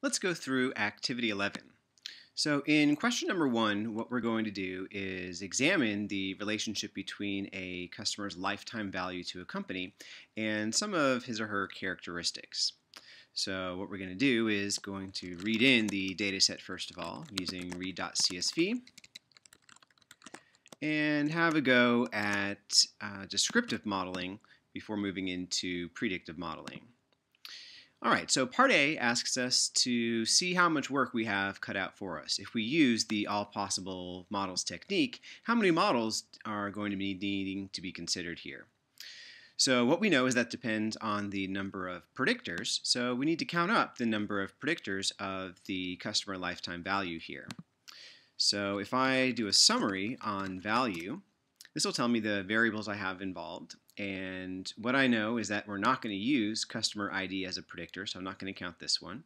Let's go through activity 11. So in question number 1, what we're going to do is examine the relationship between a customer's lifetime value to a company and some of his or her characteristics. So what we're going to do is going to read in the data set first of all using read.csv and have a go at descriptive modeling before moving into predictive modeling. All right, so part A asks us to see how much work we have cut out for us. If we use the all possible models technique, how many models are going to be needing to be considered here? So what we know is that depends on the number of predictors, so we need to count up the number of predictors of the customer lifetime value here. So if I do a summary on value, this will tell me the variables I have involved. And what I know is that we're not going to use customer ID as a predictor, so I'm not going to count this one.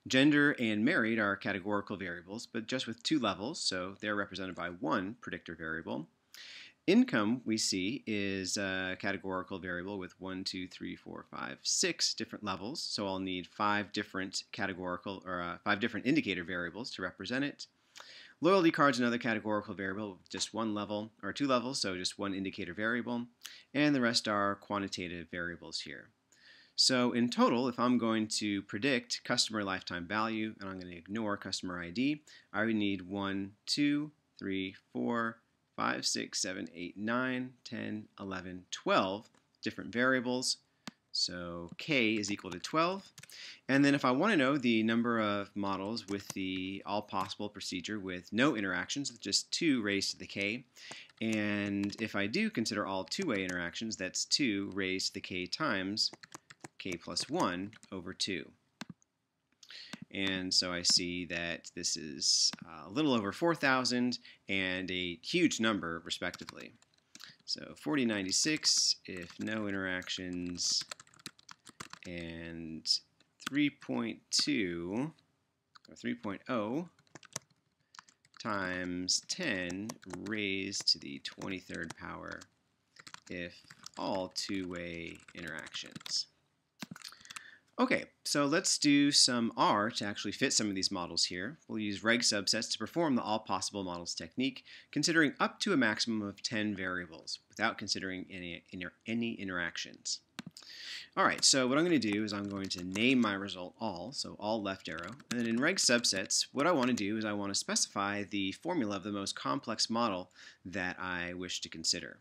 Gender and married are categorical variables, but just with 2 levels, so they're represented by 1 predictor variable. Income, we see, is a categorical variable with 1, 2, 3, 4, 5, 6 different levels, so I'll need 5 different categorical or 5 different indicator variables to represent it. Loyalty card's another categorical variable with just 1 level, or 2 levels, so just 1 indicator variable, and the rest are quantitative variables here. So in total, if I'm going to predict customer lifetime value, and I'm going to ignore customer ID, I would need 1, 2, 3, 4, 5, 6, 7, 8, 9, 10, 11, 12 different variables. So k is equal to 12. And then if I want to know the number of models with the all possible procedure with no interactions, just 2 raised to the k. And if I do consider all two-way interactions, that's 2 raised to the k times k plus 1 over 2. And so I see that this is a little over 4,000 and a huge number respectively. So 4096 if no interactions, and 3.2 or 3.0 times 10 raised to the 23rd power if all two-way interactions. Okay, so let's do some R to actually fit some of these models here. We'll use reg subsets to perform the all possible models technique, considering up to a maximum of 10 variables without considering any interactions. Alright, so what I'm going to do is I'm going to name my result all, so all left arrow, and then in reg subsets, what I want to do is I want to specify the formula of the most complex model that I wish to consider.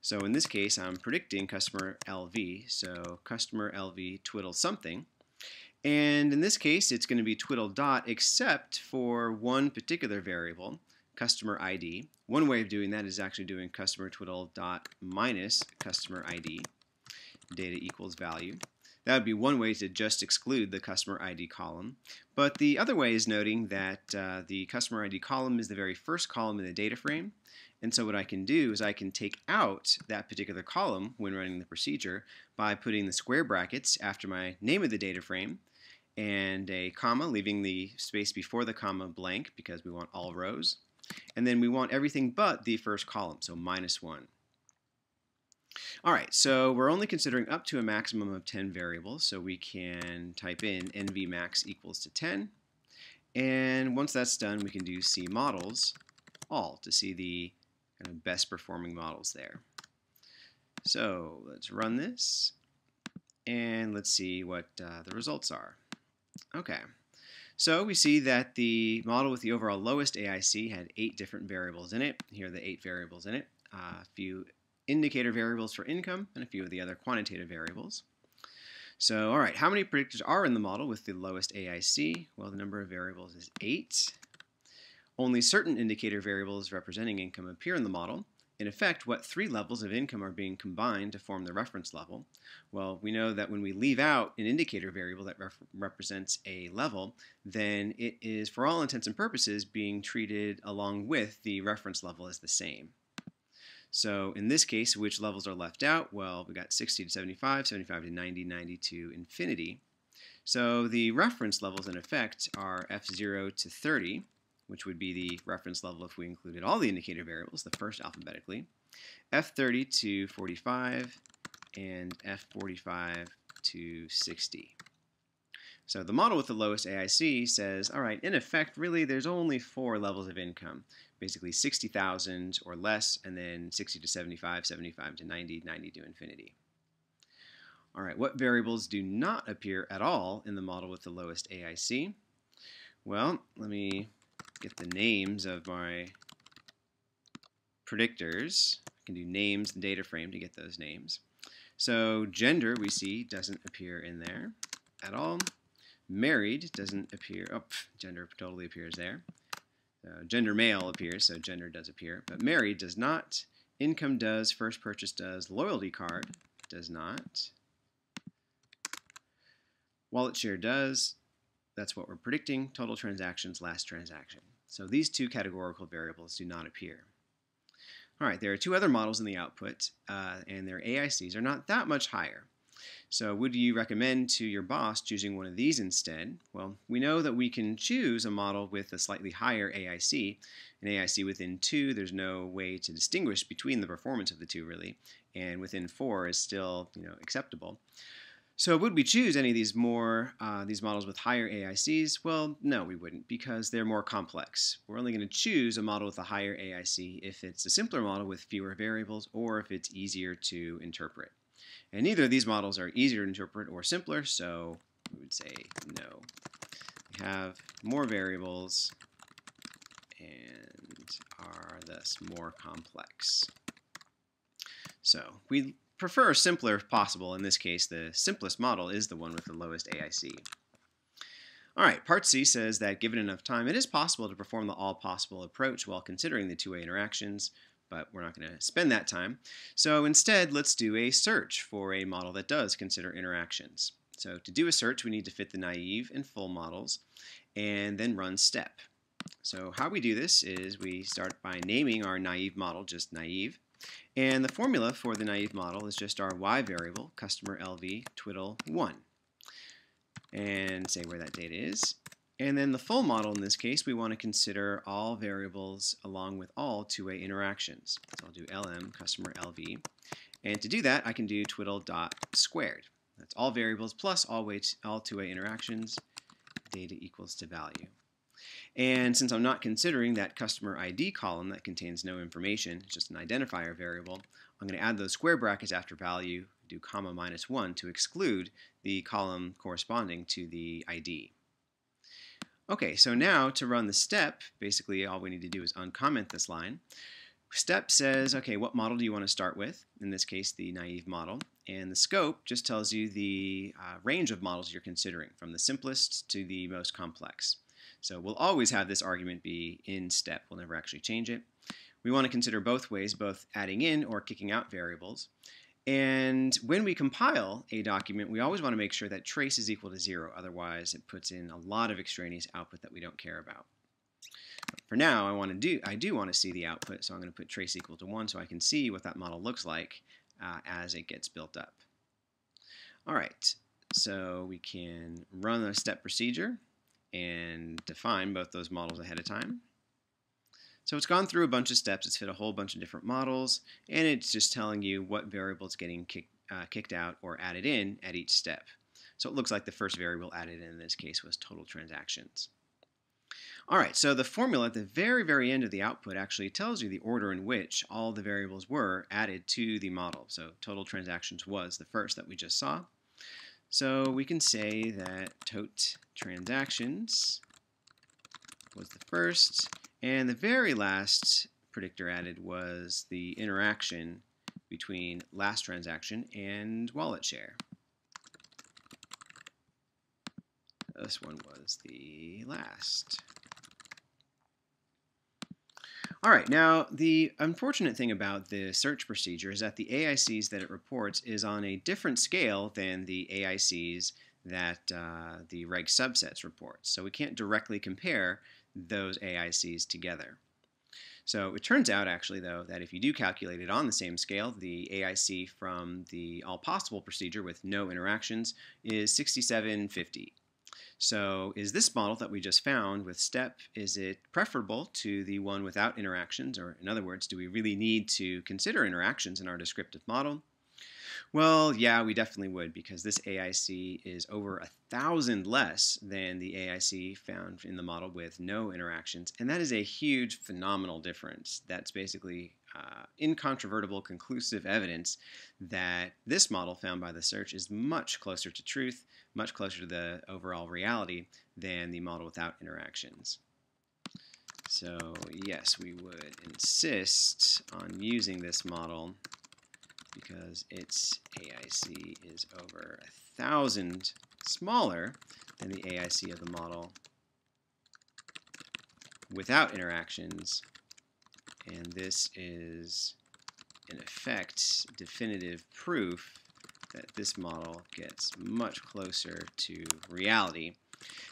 So in this case, I'm predicting customer LV, so customer LV twiddle something, and in this case, it's going to be twiddle dot except for one particular variable, customer ID. One way of doing that is actually doing customer twiddle dot minus customer ID. Data equals value. That would be one way to just exclude the customer ID column. But the other way is noting that the customer ID column is the very first column in the data frame. And so what I can do is I can take out that particular column when running the procedure by putting the square brackets after my name of the data frame and a comma, leaving the space before the comma blank because we want all rows. And then we want everything but the first column, so -1. Alright, so we're only considering up to a maximum of 10 variables, so we can type in nvmax equals to 10. And once that's done, we can do cmodels all to see the kind of best performing models there. So let's run this, and let's see what the results are. Okay, so we see that the model with the overall lowest AIC had 8 different variables in it. Here are the 8 variables in it. A few indicator variables for income, and a few of the other quantitative variables. So, all right, how many predictors are in the model with the lowest AIC? Well, the number of variables is 8. Only certain indicator variables representing income appear in the model. In effect, what 3 levels of income are being combined to form the reference level? Well, we know that when we leave out an indicator variable that represents a level, then it is, for all intents and purposes, being treated along with the reference level as the same. So in this case, which levels are left out? Well, we got 60 to 75, 75 to 90, 90 to infinity. So the reference levels in effect are F0 to 30, which would be the reference level if we included all the indicator variables, the first alphabetically, F30 to 45, and F45 to 60. So the model with the lowest AIC says, all right, in effect, really, there's only 4 levels of income. Basically 60,000 or less, and then 60 to 75, 75 to 90, 90 to infinity. All right, what variables do not appear at all in the model with the lowest AIC? Well, let me get the names of my predictors. I can do names and data frame to get those names. So gender, we see, doesn't appear in there at all. Married doesn't appear. Oh, gender totally appears there. Gender male appears, so gender does appear. But married does not. Income does. First purchase does. Loyalty card does not. Wallet share does. That's what we're predicting. Total transactions, last transaction. So these 2 categorical variables do not appear. All right, there are 2 other models in the output, and their AICs are not that much higher. So would you recommend to your boss choosing one of these instead? Well, we know that we can choose a model with a slightly higher AIC. An AIC within 2, there's no way to distinguish between the performance of the 2, really, and within 4 is still, acceptable. So would we choose any of these these models with higher AICs? Well, no, we wouldn't, because they're more complex. We're only going to choose a model with a higher AIC if it's a simpler model with fewer variables or if it's easier to interpret. And neither of these models are easier to interpret or simpler, so we would say no. They have more variables and are thus more complex. So we prefer simpler if possible. In this case, the simplest model is the one with the lowest AIC. All right, part C says that given enough time, it is possible to perform the all possible approach while considering the 2-way interactions, but we're not going to spend that time. So instead, let's do a search for a model that does consider interactions. So to do a search, we need to fit the naive and full models and then run step. So how we do this is we start by naming our naive model just naive. And the formula for the naive model is just our y variable, customer LV twiddle 1. And say where that data is. And then the full model in this case, we want to consider all variables along with all 2-way interactions. So I'll do LM customer LV. And to do that, I can do twiddle dot squared. That's all variables plus all 2-way interactions. Data equals to value. And since I'm not considering that customer ID column that contains no information, it's just an identifier variable, I'm going to add those square brackets after value, do comma -1 to exclude the column corresponding to the ID. Okay, so now to run the step, basically all we need to do is uncomment this line. Step says, okay, what model do you want to start with? In this case, the naive model. And the scope just tells you the range of models you're considering, from the simplest to the most complex. So we'll always have this argument be in step. We'll never actually change it. We want to consider both ways, both adding in or kicking out variables. And when we compile a document, we always want to make sure that trace is equal to 0. Otherwise, it puts in a lot of extraneous output that we don't care about. But for now, I do want to see the output, so I'm going to put trace equal to 1 so I can see what that model looks like as it gets built up. All right, so we can run a step procedure and define both those models ahead of time. So it's gone through a bunch of steps, it's fit a whole bunch of different models, and it's just telling you what variable is getting kicked out or added in at each step. So it looks like the first variable added in this case was total transactions. All right, so the formula at the very, very end of the output actually tells you the order in which all the variables were added to the model. So total transactions was the first that we just saw. So we can say that tot transactions was the first, and the very last predictor added was the interaction between last transaction and wallet share. This one was the last. All right, now the unfortunate thing about the search procedure is that the AICs that it reports is on a different scale than the AICs that the reg subsets reports. So we can't directly compare those AICs together. So it turns out actually though that if you do calculate it on the same scale, the AIC from the all possible procedure with no interactions is 6750. So is this model that we just found with step, is it preferable to the one without interactions? Or in other words, do we really need to consider interactions in our descriptive model? Well, yeah, we definitely would because this AIC is over 1,000 less than the AIC found in the model with no interactions. And that is a huge, phenomenal difference. That's basically incontrovertible, conclusive evidence that this model found by the search is much closer to truth, much closer to the overall reality than the model without interactions. So yes, we would insist on using this model because its AIC is over 1,000 smaller than the AIC of the model without interactions, and this is, in effect, definitive proof that this model gets much closer to reality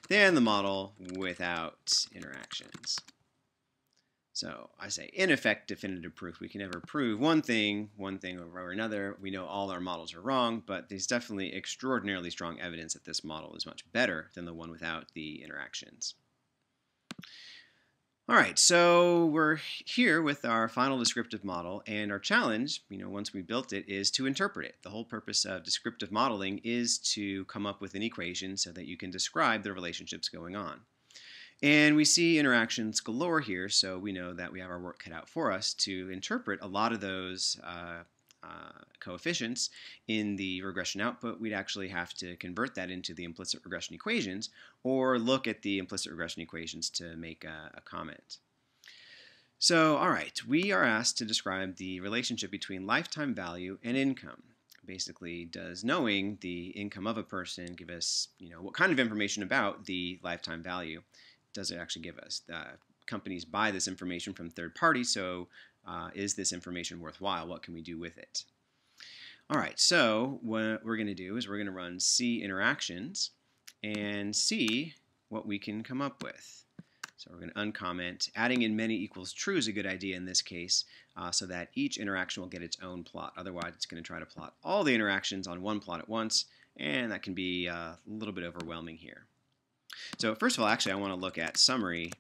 than the model without interactions. So I say, in effect, definitive proof. We can never prove one thing over another. We know all our models are wrong, but there's definitely extraordinarily strong evidence that this model is much better than the one without the interactions. All right, so we're here with our final descriptive model, and our challenge, once we built it, is to interpret it. The whole purpose of descriptive modeling is to come up with an equation so that you can describe the relationships going on. And we see interactions galore here, so we know that we have our work cut out for us to interpret a lot of those coefficients in the regression output. We'd actually have to convert that into the implicit regression equations or look at the implicit regression equations to make a comment. So, all right, we are asked to describe the relationship between lifetime value and income. Basically, does knowing the income of a person give us, what kind of information about the lifetime value does it actually give us? The companies buy this information from third parties, so is this information worthwhile? What can we do with it? All right, so what we're going to do is we're going to run C interactions and see what we can come up with. So we're going to uncomment. Adding in many equals true is a good idea in this case so that each interaction will get its own plot. Otherwise, it's going to try to plot all the interactions on one plot at once, and that can be a little bit overwhelming here. So first of all, actually, I want to look at summary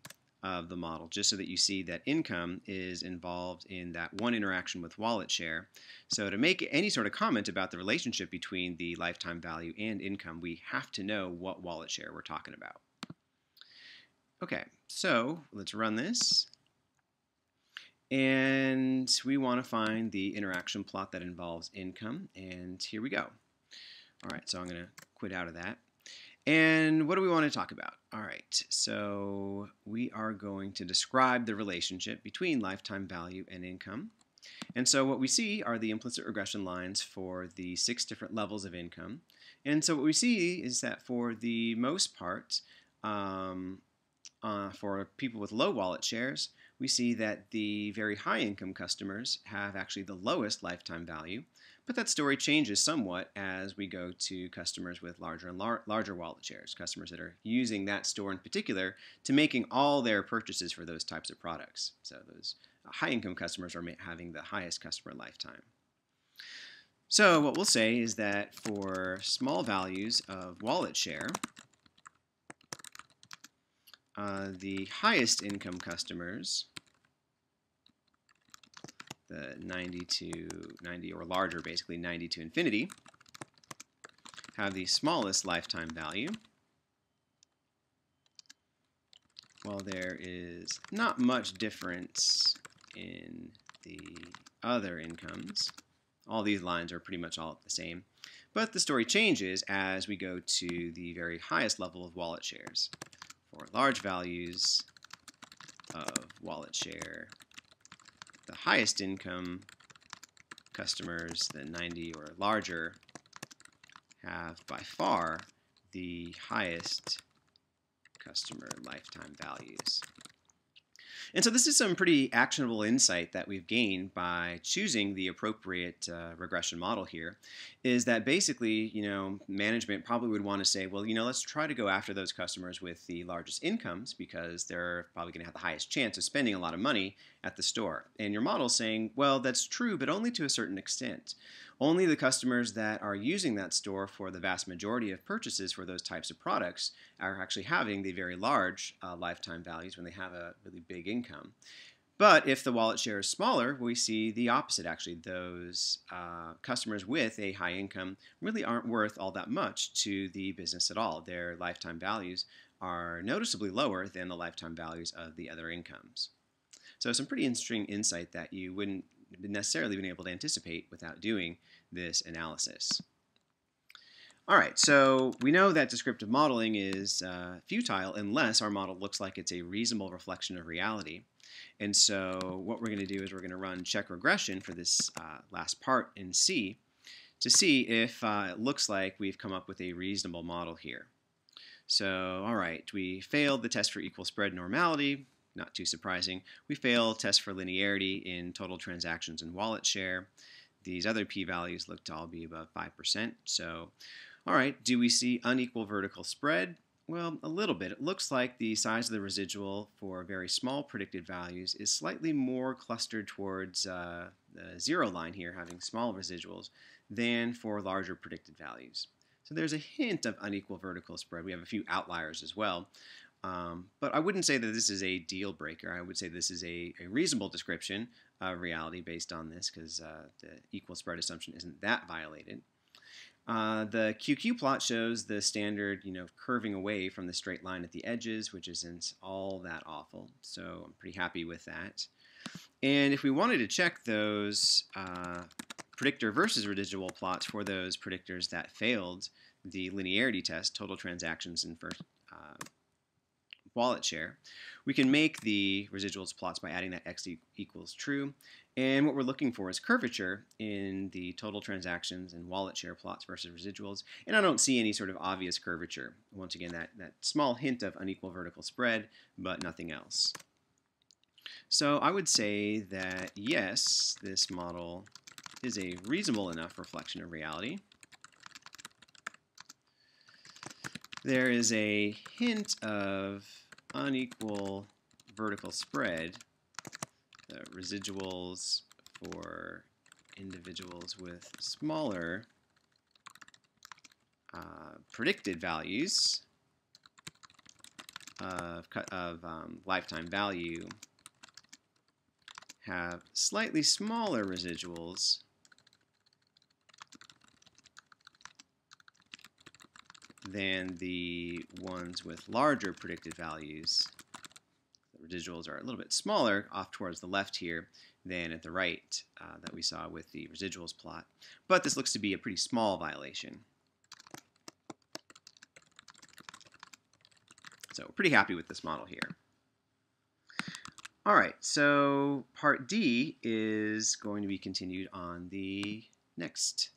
of the model just so that you see that income is involved in that one interaction with wallet share. So to make any sort of comment about the relationship between the lifetime value and income, we have to know what wallet share we're talking about. Okay, so let's run this. And we want to find the interaction plot that involves income, and here we go. All right, so I'm going to quit out of that. And what do we want to talk about? All right, so we are going to describe the relationship between lifetime value and income. And so what we see are the implicit regression lines for the 6 different levels of income. And so what we see is that for the most part, for people with low wallet shares, we see that the very high income customers have actually the lowest lifetime value. But that story changes somewhat as we go to customers with larger and larger wallet shares, customers that are using that store in particular to making all their purchases for those types of products. So those high-income customers are having the highest customer lifetime. So what we'll say is that for small values of wallet share, the highest income customers, the 90 to 90 or larger, basically 90 to infinity, have the smallest lifetime value, while there is not much difference in the other incomes. All these lines are pretty much all the same, but the story changes as we go to the very highest level of wallet shares. For large values of wallet share, the highest income customers, the 90 or larger, have by far the highest customer lifetime values. And so this is some pretty actionable insight that we've gained by choosing the appropriate regression model here, is that basically, management probably would want to say, well, let's try to go after those customers with the largest incomes because they're probably going to have the highest chance of spending a lot of money at the store. And your model is saying, well, that's true, but only to a certain extent. Only the customers that are using that store for the vast majority of purchases for those types of products are actually having the very large lifetime values when they have a really big income. But if the wallet share is smaller, we see the opposite actually. Those customers with a high income really aren't worth all that much to the business at all. Their lifetime values are noticeably lower than the lifetime values of the other incomes. So some pretty interesting insight that you wouldn't necessarily been able to anticipate without doing this analysis. All right, so we know that descriptive modeling is futile unless our model looks like it's a reasonable reflection of reality. And so what we're going to do is we're going to run check regression for this last part in C to see if it looks like we've come up with a reasonable model here. So, all right, we failed the test for equal spread normality. Not too surprising. We failed test for linearity in total transactions and wallet share. These other p-values look to all be above 5%. So, all right, do we see unequal vertical spread? Well, a little bit. It looks like the size of the residual for very small predicted values is slightly more clustered towards the zero line here, having small residuals, than for larger predicted values. So there's a hint of unequal vertical spread. We have a few outliers as well. But I wouldn't say that this is a deal breaker. I would say this is a reasonable description of reality based on this because the equal spread assumption isn't that violated. The QQ plot shows the standard, curving away from the straight line at the edges, which isn't all that awful. So I'm pretty happy with that. And if we wanted to check those predictor versus residual plots for those predictors that failed the linearity test, total transactions and first wallet share, we can make the residuals plots by adding that x equals true. And what we're looking for is curvature in the total transactions and wallet share plots versus residuals. And I don't see any sort of obvious curvature. Once again, that small hint of unequal vertical spread, but nothing else. So I would say that yes, this model is a reasonable enough reflection of reality. There is a hint of unequal vertical spread, the residuals for individuals with smaller predicted values of lifetime value have slightly smaller residuals than the ones with larger predicted values. The residuals are a little bit smaller off towards the left here than at the right that we saw with the residuals plot. But this looks to be a pretty small violation. So we're pretty happy with this model here. All right, so part D is going to be continued on the next